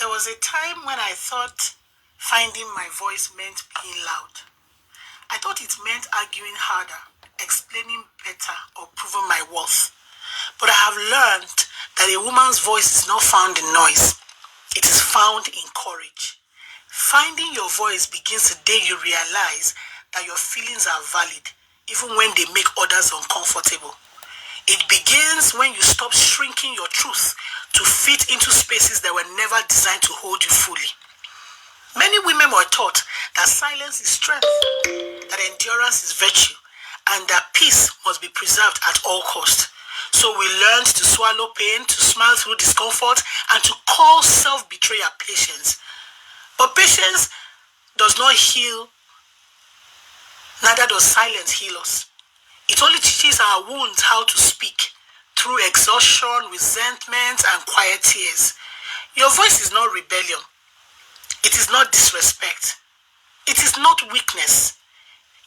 There was a time when I thought finding my voice meant being loud. I thought it meant arguing harder, explaining better, or proving my worth. But I have learned that a woman's voice is not found in noise. It is found in courage. Finding your voice begins the day you realize that your feelings are valid, even when they make others uncomfortable. It begins when you stop shrinking your truth to fit into spaces that were never designed to hold you fully. Many women were taught that silence is strength, that endurance is virtue, and that peace must be preserved at all costs. So we learned to swallow pain, to smile through discomfort, and to call self-betrayal patience. But patience does not heal, neither does silence heal us. It only teaches our wounds how to speak through exhaustion, resentment, and quiet tears. Your voice is not rebellion. It is not disrespect. It is not weakness.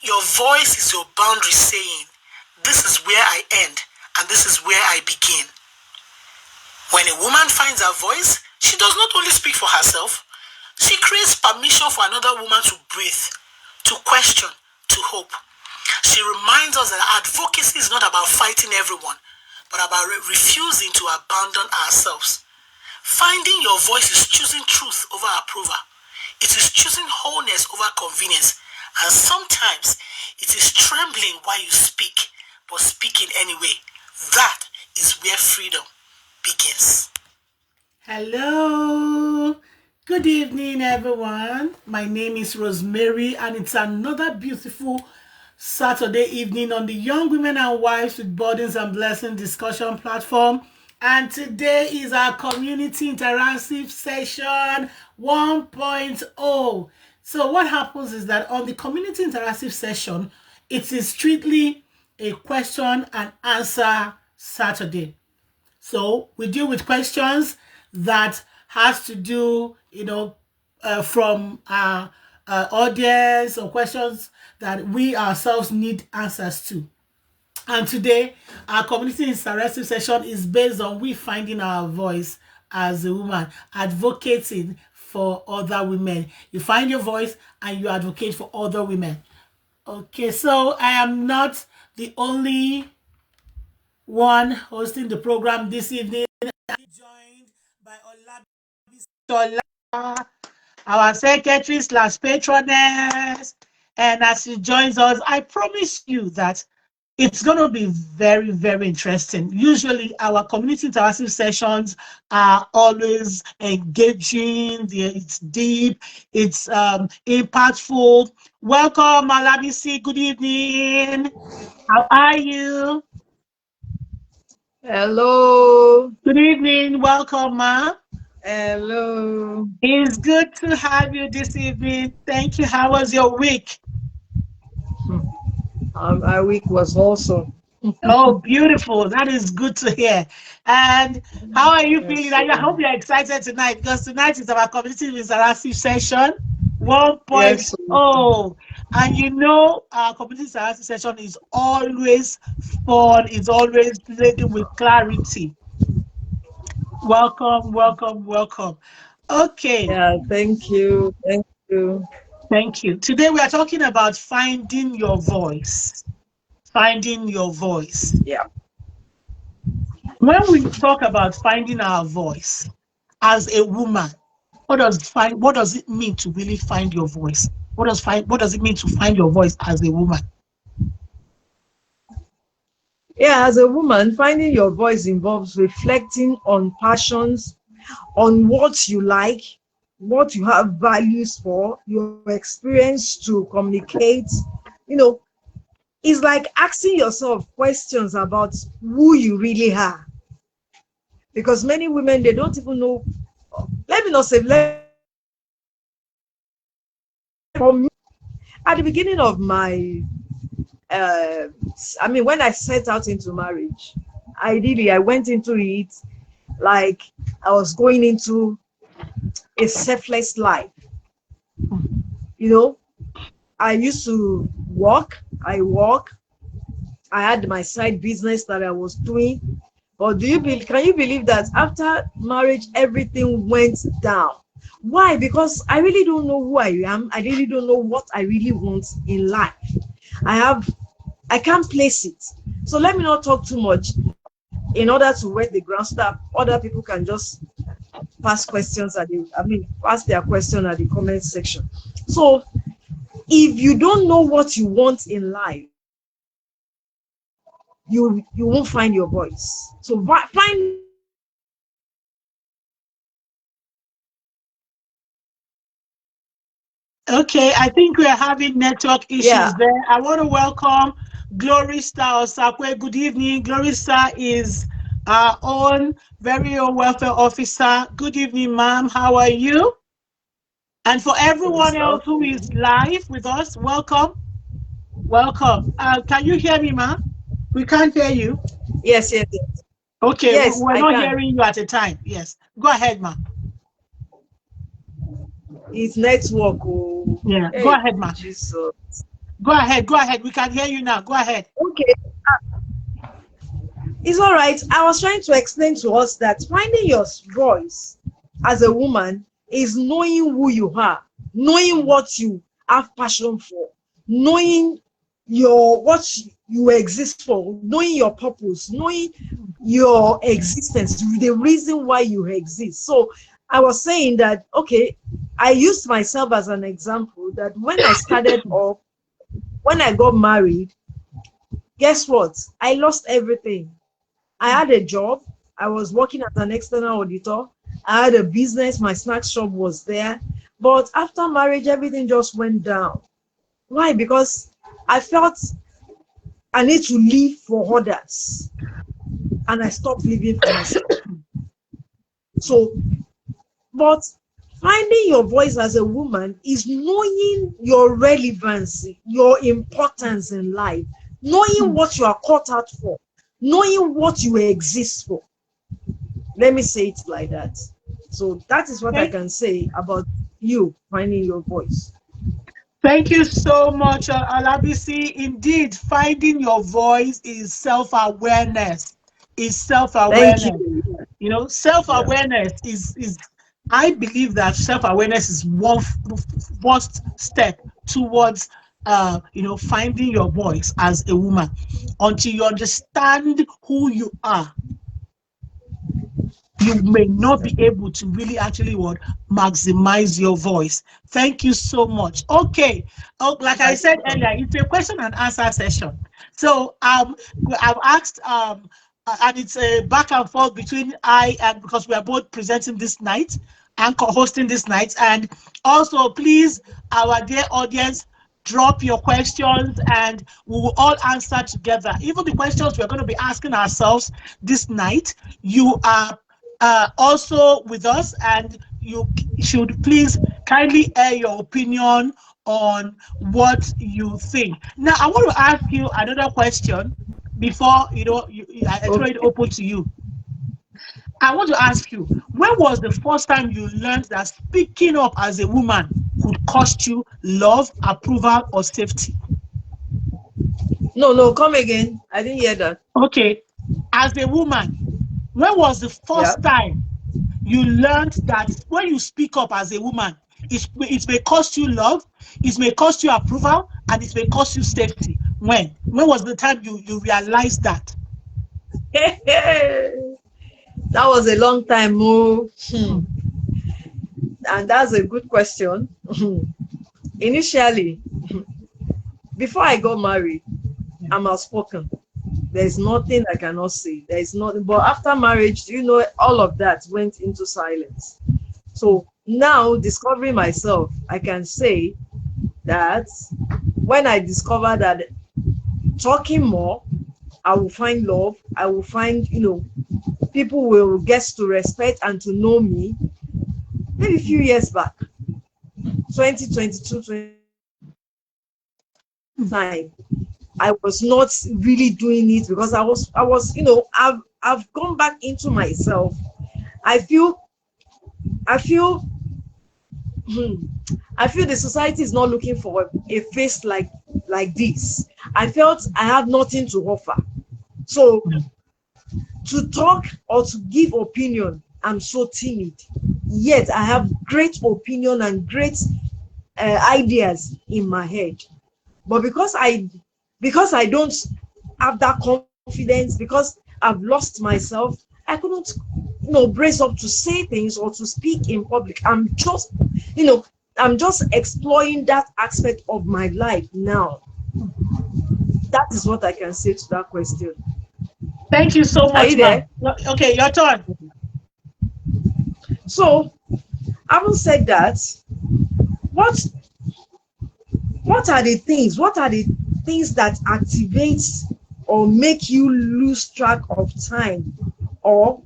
Your voice is your boundary saying, this is where I end and this is where I begin. When a woman finds her voice, she does not only speak for herself, she creates permission for another woman to breathe, to question, to hope. She reminds us that advocacy is not about fighting everyone, but about refusing to abandon ourselves. Finding your voice is choosing truth over approval. It is choosing wholeness over convenience. And sometimes it is trembling while you speak, but speaking anyway. That is where freedom begins. Hello. Good evening, everyone. My name is Rosemary, and it's another beautiful Saturday evening on the Young Women and Wives with Burdens and Blessings discussion platform. And today is our community interactive session 1.0. So what happens is that on the community interactive session, it is strictly a question and answer Saturday. So we deal with questions that has to do, from our audience, or questions that we ourselves need answers to. And today, our community interactive session is based on we finding our voice as a woman, advocating for other women. You find your voice and you advocate for other women. Okay, so I am not the only one hosting the program this evening. I'm joined by Y.W.W.B, our secretary / patroness. And as she joins us, I promise you that it's going to be very, very interesting. Usually our community interactive sessions are always engaging, it's deep, it's impactful. Welcome, Malabisi. Good evening. How are you? Hello. Good evening. Welcome, Ma. Hello. It's good to have you this evening. Thank you. How was your week? My week was awesome. Oh, beautiful. That is good to hear. And how are you feeling? I hope you're excited tonight, because tonight is our community interactive session 1.0. And our community interactive session is always fun. It's always laden with clarity. Welcome, welcome, welcome. Okay. Yeah, thank you. Thank you. Thank you. Today we are talking about finding your voice. Finding your voice. Yeah. When we talk about finding our voice as a woman, what does it mean to really find your voice? What does it mean to find your voice as a woman? Yeah, as a woman, finding your voice involves reflecting on passions, on what you like, what you have values for, your experience to communicate. It's like asking yourself questions about who you really are. Because many women, they don't even know. Let me not say, for me, at the beginning of my, when I set out into marriage, I went into it like I was going into a selfless life. I used to work. I had my side business that I was doing. But can you believe that after marriage, everything went down? Why? Because I really don't know who I am. I really don't know what I really want in life. I have, I can't place it. So let me not talk too much in order to wet the ground so that other people can just pass questions at the, pass their question at the comment section. So if you don't know what you want in life, you won't find your voice. So finding your voice as a woman is knowing who you are, knowing your experience Okay, I think we're towards, having network issues yeah. there. I want to welcome Glory Star Osakwe. Good evening. Glory Star is our own very own welfare officer. Good evening, ma'am. How are you? And for everyone else who Okay. is live with us, welcome. Welcome. Can you hear me, ma'am? We can't hear you. Yes, yes, yes. Okay, Yes, we're I not can. hearing you at a time. Yes. Go ahead, ma'am. It's network. Oh, Yeah, go hey, ahead, ma'am. Jesus. Go ahead. Go ahead. We can hear you now. Go ahead. Okay, it's all right. I was trying to explain to us that finding your voice as a woman is knowing who you are, knowing what you have passion for, knowing your what you exist for, knowing your purpose, knowing your existence, the reason why you exist. So I was saying that okay, I used myself as an example that when I started off, when I got married, guess what? I lost everything. I had a job. I was working as an external auditor. I had a business. My snack shop was there. But after marriage, everything just went down. Why? Because I felt I need to live for others. And I stopped living for myself. So, but finding your voice as a woman is knowing your relevancy, your importance in life, knowing what you are called out for, knowing what you exist for. Let me say it like that. So that is what I Thank can say about you finding your voice. Thank you so much, Alabisi. Indeed, finding your voice is self-awareness. Is Thank self-awareness. you. You know, Yeah. self-awareness is. I believe that self-awareness is one first step towards, finding your voice as a woman. Until you understand who you are, you may not be able to really actually what maximize your voice. Thank you so much. Okay. Oh, like I Right. said earlier, it's a question and answer session. So I've asked and it's a back and forth between I and because we are both presenting this night and co-hosting this night. And also please, our dear audience, drop your questions and we will all answer together. Even the questions we're going to be asking ourselves this night, you are also with us, and you should please kindly air your opinion on what you think. Now, I want to ask you another question before I throw it Okay. open to you. I want to ask you, when was the first time you learned that speaking up as a woman could cost you love, approval, or safety? No, no, come again. I didn't hear that. Okay, as a woman, when was the Yeah. first time you learned that when you speak up as a woman, it may cost you love, it may cost you approval, and it may cost you safety? When was the time you realized that? that was a long time. Oh, Hmm. and that's a good question. Initially, before I got married, Yeah. I'm outspoken. There's nothing I cannot say. There's nothing. But after marriage, all of that went into silence. So now, discovering myself, I can say that when I discovered that talking more, I will find love, I will find, people will get to respect and to know me. Maybe a few years back, 2022, 2023 time, I was not really doing it because I've gone back into myself. I feel, I feel, hmm, I feel the society is not looking for a face like this. I felt I have nothing to offer. So Yeah. to talk or to give opinion, I'm so timid. yet I have great opinion and great ideas in my head. But because I don't have that confidence, because I've lost myself, I couldn't, brace up to say things or to speak in public. I'm just exploring that aspect of my life now. That is what I can say to that question. Thank you so Are you much, there? ma'am. Okay, your turn. So, having said that, what what are the things that activate or make you lose track of time or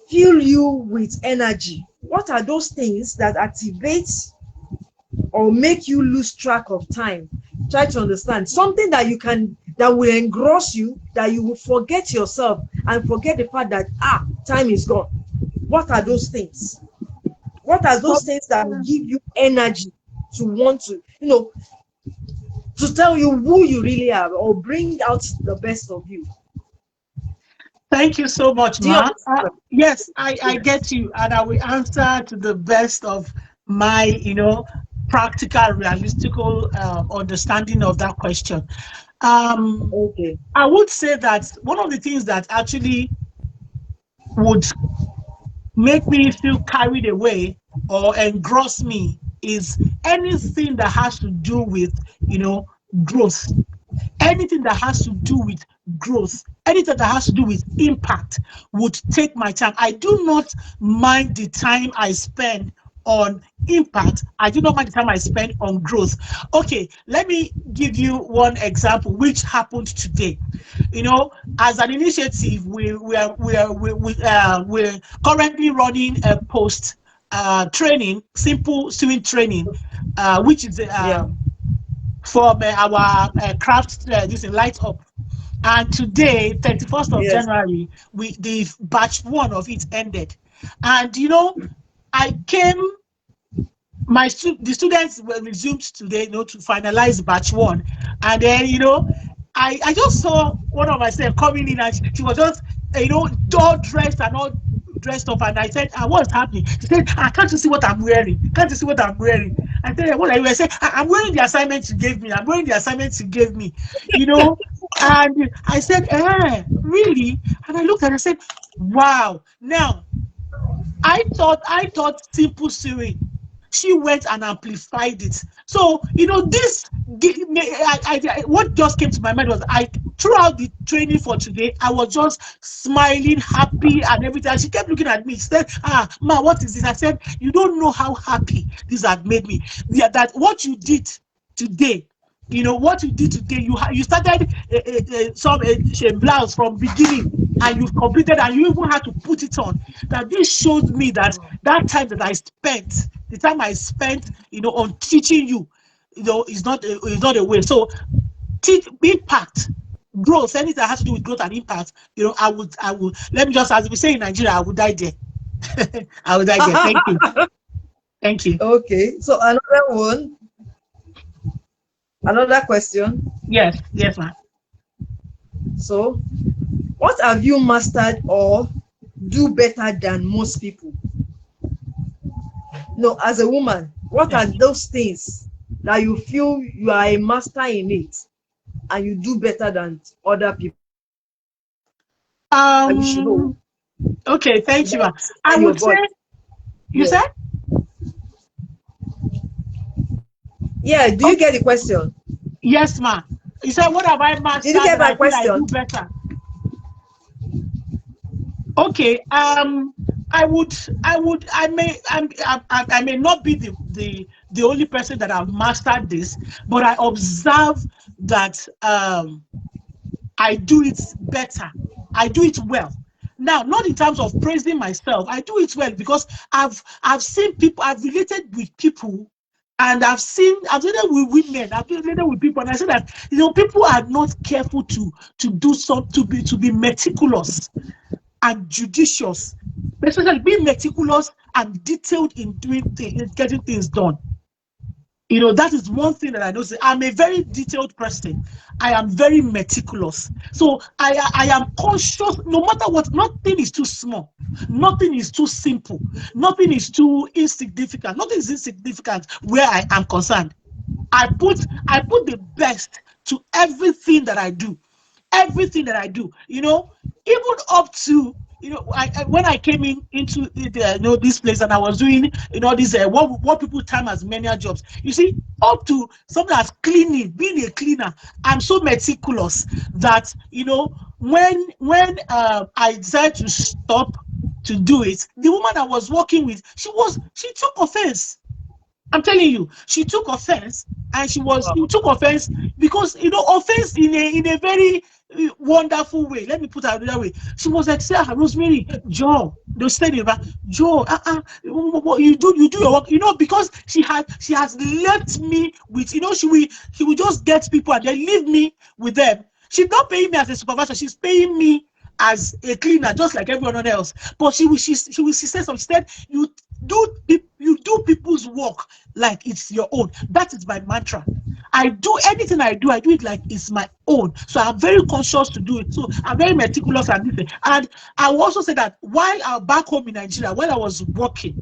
fill you with energy? What are those things that activate or make you lose track of time? Try to understand something that will engross you, that you will forget yourself and forget the fact that time is gone. What are those things? What are those things that will give you energy to want to tell you who you really are or bring out the best of you? Thank you so much, Do you Ma. understand? Yes, I Yes. get you, and I will answer to the best of my, practical, realistical understanding of that question. Um, Okay. I would say that one of the things that actually would make me feel carried away or engross me is anything that has to do with, growth. Anything that has to do with growth, anything that has to do with impact would take my time. I do not mind the time I spend on impact. I do not mind the time I spend on growth. Okay, let me give you one example which happened today. As an initiative, we're currently running a post training, simple swimming training, which is Yeah. from our craft, this is light up. And today, 31st of Yes. January, the batch one of it ended. And I came, the students were resumed today, to finalize batch one. And then, I just saw one of myself coming in, and she was just, all dressed and all dressed up. And I said, what's happening? She said, can't you see what I'm wearing? Can't you see what I'm wearing? I said, what are you wearing? I said, I'm wearing the assignment you gave me. I'm wearing the assignment you gave me, you know. And I said, really? And I looked and I said, wow. Now, I thought simple sewing. She went and amplified it. So this what just came to my mind was, I throughout the training for today, I was just smiling, happy, and everything. And she kept looking at me. She said, Ma, what is this? I said, you don't know how happy this had made me. Yeah, that what you did today. What you did today. You started some blouse from beginning, and you've completed, and you even had to put it on. That this shows me that time that the time I spent, on teaching you, is not a waste. So teach impact, growth, anything that has to do with growth and impact. I would. Let me just, as we say in Nigeria, I would die there. I would die there. Thank you. Thank you. Okay. So another question. Yes. Yes, ma'am. So, what have you mastered or do better than most people? No, as a woman, what are Yes. those things that you feel you are a master in it and you do better than other people that you should know? Um. Okay. Thank you, ma'am. I Find your would say. voice. You Yeah. said. Yeah. Do you get the question? Yes, ma. You said, what have I Did you mastered get that my I feel I question? do better? Okay. I may not be the only person that have mastered this, but I observe that I do it better. I do it well. Now, not in terms of praising myself. I do it well because I've seen people, I've related with people, and I've related with women, I've related with people, and I say that people are not careful to do some to be meticulous and judicious, especially being meticulous and detailed in doing things, in getting things done. You know, that is one thing that I know. I'm a very detailed person. I am very meticulous. So I am conscious, no matter what, nothing is too small. Nothing is too simple. Nothing is too insignificant. Nothing is insignificant where I am concerned. I put the best to everything that I do. Everything that I do, you know, even up to, you know, when I came into the, this place, and I was doing, this what people term as manual jobs. You see, up to something as cleaning, being a cleaner, I'm so meticulous that, when I decided to stop to do it, the woman I was working with, she took offense. I'm telling you, she took offense, and she Wow. took offense because, offense in a very wonderful way. Let me put it another way. She was like, "Say, Rosemary, Joe, they said it, right? Joe, what you do your work, because she has left me with, she will just get people and then leave me with them. She's not paying me as a supervisor. She's paying me as a cleaner, just like everyone else. But she said something. She said, you do people's work like it's your own. That is my mantra. I do anything I do it like it's my own. So I'm very conscious to do it. So I'm very meticulous and this. And I will also say that while I back home in Nigeria, when I was working,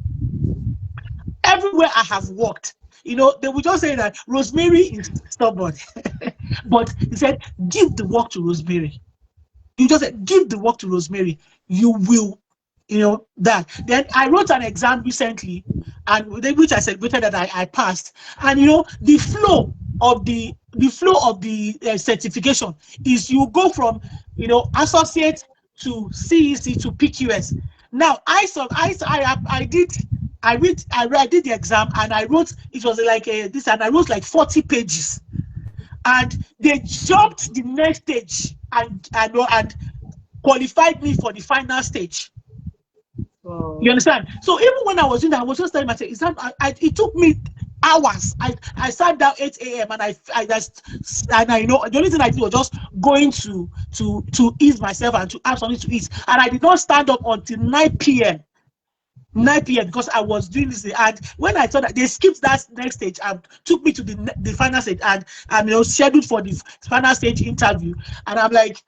everywhere I have worked, they would just say that Rosemary is stubborn. But he said, give the work to Rosemary. You just said, give the work to Rosemary. You will, that. Then I wrote an exam recently, and which I celebrated that I passed. And the flow of the certification is you go from associate to CEC to PQS. Now I did the exam, and I wrote, it was like this, and I wrote like 40 pages, and they jumped the next stage and qualified me for the final stage. You Wow. understand? So even when I was doing that, I was just telling myself, it took me hours. I sat down 8 a.m. and I just, and the only thing I did was just going to ease myself and to have something to eat, and I did not stand up until 9 p.m. 9 p.m. because I was doing this. And when I saw that they skipped that next stage and took me to the final stage, and I'm scheduled for the final stage interview, and I'm like,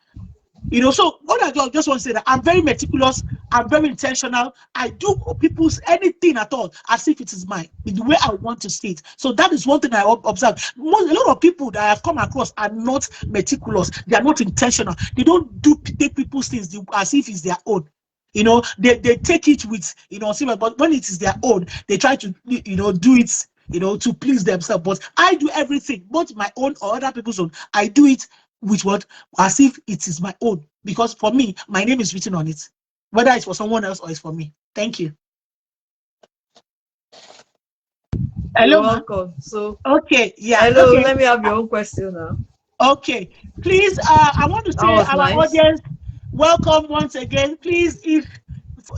so what I just want to say that I'm very meticulous, I'm very intentional. I do people's anything at all as if it is mine, the way I want to see it. So that is one thing I observe. A lot of people that I have come across are not meticulous. They are not intentional. They don't take people's things as if it's their own. They take it with but when it is their own, they try to do it to please themselves. But I do everything, both my own or other people's own. I do it with what, as if it is my own, because for me, my name is written on it, whether it's for someone else or it's for me. Thank you. You're Hello, ma. welcome. So, Okay, yeah, hello, okay, let me have your own question now. okay. Please, I want to That say was our nice. audience, welcome once again. Please, if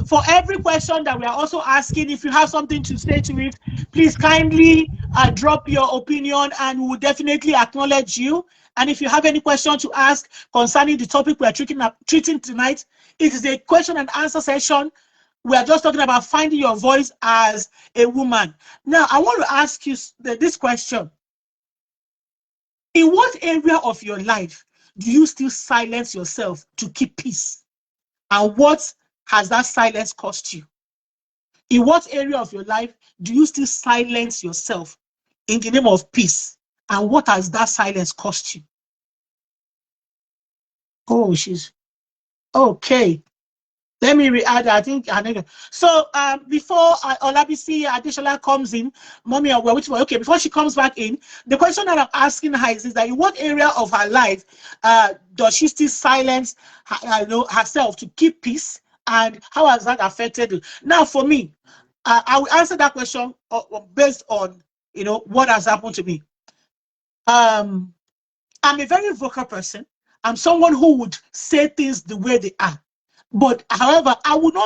for every question that we are also asking, if you have something to say to it, please kindly drop your opinion, and we will definitely acknowledge you. And if you have any question to ask concerning the topic we are treating tonight, it is a question and answer session. We are just talking about finding your voice as a woman. Now, I want to ask you this question. In what area of your life do you still silence yourself to keep peace? And what has that silence cost you? In what area of your life do you still silence yourself in the name of peace? And what has that silence cost you? Oh, she's okay. Let me re-add. I think. So before Olabisi Adeshola comes in, mommy, we're waiting for. Okay, before she comes back in, the question that I'm asking her is that in what area of her life does she still silence herself to keep peace, and how has that affected you? Now, for me, I will answer that question based on what has happened to me. I'm a very vocal person. I'm someone who would say things the way they are. But however, I would not